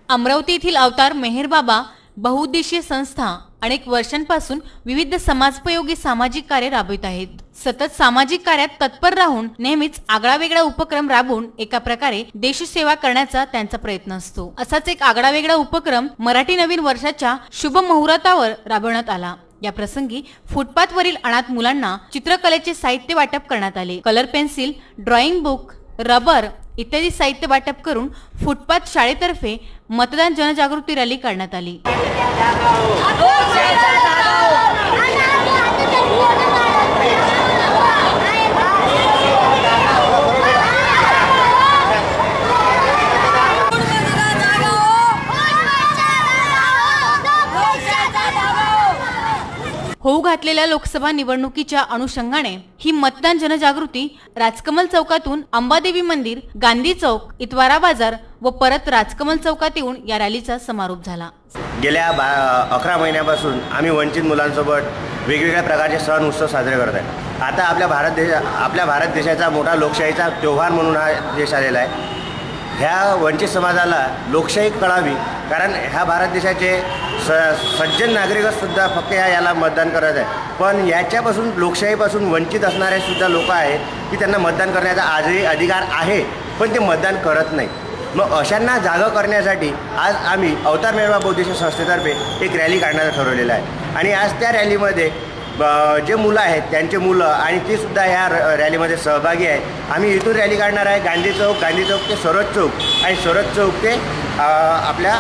अमरावती येथील अवतार मेहर बाबा बहुउद्देशीय संस्था अनेक वर्षांपासून विविध समाजोपयोगी सामाजिक कार्य राबवित आहेत। सतत सामाजिक कार्यात तत्पर राहून नेहमीच आगळावेगळा उपक्रम राबवून एका प्रकारे देशसेवा करण्याचा त्यांचा प्रयत्न असतो। असाच एक आगळावेगळा उपक्रम मराठी नवीन वर्षाच्या शुभ मुहूर्तावर राबवण्यात आला। या प्रसंगी फुटपाथवरील अनाथ मुलांना चित्रकलेचे साहित्य वाटप करण्यात आले। Colour pencil, drawing book, rubber इत्यादी साहित्य वाटप करून फुटपाथ शाळेतर्फे मतदान जनजागृती रॅली काढण्यात आली। होऊ घातलेल्या लोकसभा निवडणुकीच्या अनुषंगाने ही मतदान जनजागृती राजकमल चौकातून अंबादेवी मंदिर, गांधी चौक, इतवारा बाजार व परत राजकमल चौकात येऊन या रॅलीचा समारोप झाला। गेल्या 11 महिन्यापासून आम्ही वंचित मुलांसोबत वेगवेगळ्या प्रकारचे सण उत्सव साजरे करत आहे। आता आपल्या भारत देशाचा मोठा लोकशाहीचा त्योहार म्हणून हा देश आलेला आहे। ह्या वंचित समाजाला लोकशाही कळावी, कारण ह्या भारत देशाचे सज्जन नागरिकसुद्धा फक्त याला मतदान करत आहे। पण याच्यापासून लोकशाहीपासून वंचित असणारे सुद्धा लोक आहेत की त्यांना मतदान करण्याचा आजही अधिकार आहे, पण ते मतदान करत नाही। मग अशांना जागा करण्यासाठी आज आम्ही अवतार मेहर बाबा बहुउद्देशीय संस्थेतर्फे एक रॅली काढण्याचं ठरवलेलं आहे। आणि आज त्या रॅलीमध्ये जे मुलं आहेत त्यांचे मुलं आणि ते सुद्धा ह्या रॅलीमध्ये सहभागी आहेत। आम्ही इथून रॅली काढणार आहे गांधी चौक ते सरोज चौक आणि सरोज चौक ते आपल्या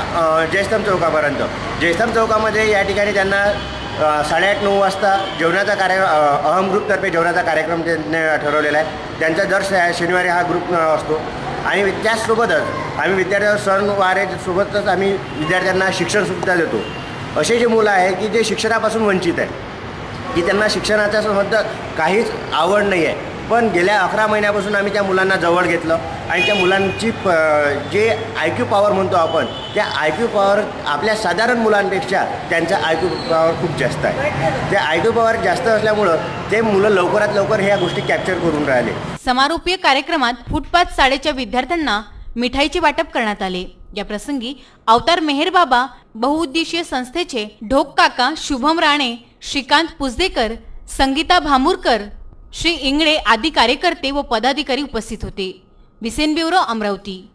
जयस्तंभ चौकापर्यंत। जयस्तंभ चौकामध्ये या ठिकाणी त्यांना 8:30-9 वाजता जेवणाचा अहम ग्रुपतर्फे जेवणाचा कार्यक्रम त्यांनी ठरवलेला आहे। त्यांचा दर शनिवारी हा ग्रुप असतो। आणि त्याचसोबतच आम्ही सणवारेसोबतच आम्ही विद्यार्थ्यांना शिक्षणसुद्धा देतो। असे जे मुलं आहेत की जे शिक्षणापासून वंचित आहेत, की त्यांना शिक्षणाच्या संबंधात काहीच आवड नाही आहे, पण गेल्या 11 महिन्यापासून आम्ही त्या मुलांना जवळ घेतलं आणि त्या मुलांची जे IQ पॉवर म्हणतो आपण, त्या IQ पॉवर आपल्या साधारण मुलांपेक्षा त्यांचा IQ पॉवर खूप जास्त आहे। त्या IQ पॉवर जास्त असल्यामुळं ते मुलं लवकरात लवकर ह्या गोष्टी कॅप्चर करून राहिले। समारोपीय कार्यक्रमात फुटपाथ शाळेच्या विद्यार्थ्यांना मिठाईचे वाटप करण्यात आले। या प्रसंगी अवतार मेहर बाबा बहुउद्देशीय संस्थेचे ढोक काका, शुभम राणे, श्रीकांत पुजदेकर, संगीता भामुरकर, श्री इंगळे आदी कार्यकर्ते व पदाधिकारी उपस्थित होते। विसेन ब्युरो, अमरावती।